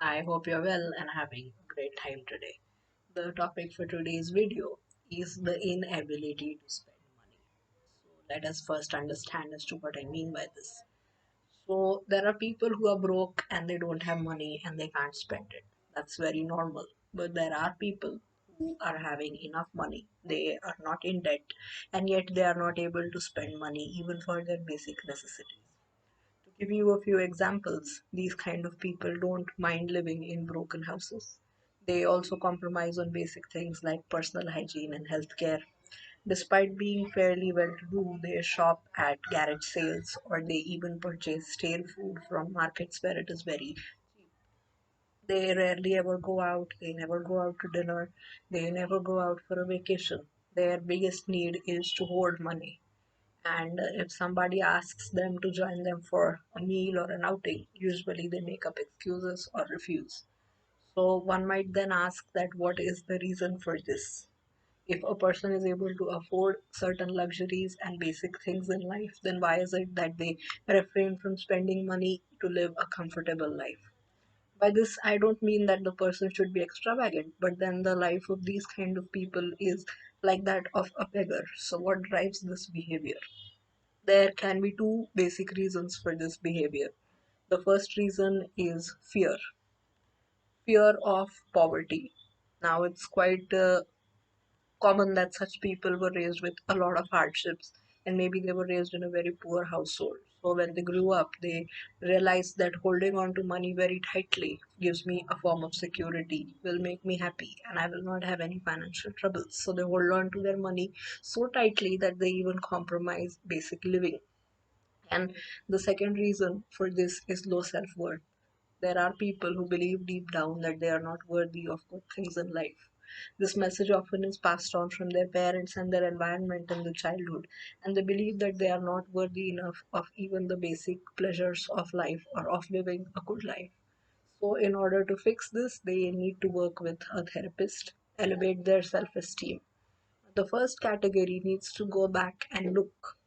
I hope you're well and having a great time today. The topic for today's video is the inability to spend money. So let us first understand as to what I mean by this. So there are people who are broke and they don't have money and they can't spend it. That's very normal. But there are people who are having enough money. They are not in debt and yet they are not able to spend money even for their basic necessities. To give you a few examples, these kind of people don't mind living in broken houses. They also compromise on basic things like personal hygiene and healthcare. Despite being fairly well to do, they shop at garage sales or they even purchase stale food from markets where it is very cheap. They rarely ever go out, they never go out to dinner, they never go out for a vacation. Their biggest need is to hoard money, and if somebody asks them to join them for a meal or an outing, usually they make up excuses or refuse. So one might then ask that what is the reason for this? If a person is able to afford certain luxuries and basic things in life, then why is it that they refrain from spending money to live a comfortable life? By this, I don't mean that the person should be extravagant, but then the life of these kind of people is like that of a beggar. So, what drives this behavior? There can be two basic reasons for this behavior. The first reason is fear of poverty. Now, it's quite common that such people were raised with a lot of hardships, and maybe they were raised in a very poor household. So, when they grew up, they realized that holding on to money very tightly gives me a form of security, will make me happy, and I will not have any financial troubles. So, they hold on to their money so tightly that they even compromise basic living. And the second reason for this is low self worth. There are people who believe deep down that they are not worthy of good things in life. This message often is passed on from their parents and their environment in the childhood, and they believe that they are not worthy enough of even the basic pleasures of life or of living a good life. So, in order to fix this, they need to work with a therapist, elevate their self esteem. The first category needs to go back and look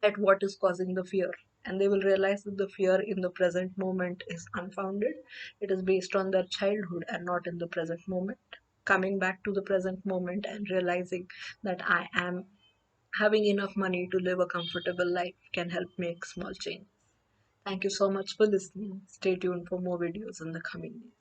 at what is causing the fear. And they will realize that the fear in the present moment is unfounded. It is based on their childhood and not in the present moment. Coming back to the present moment and realizing that I am having enough money to live a comfortable life can help make small changes. Thank you so much for listening. Stay tuned for more videos in the coming days.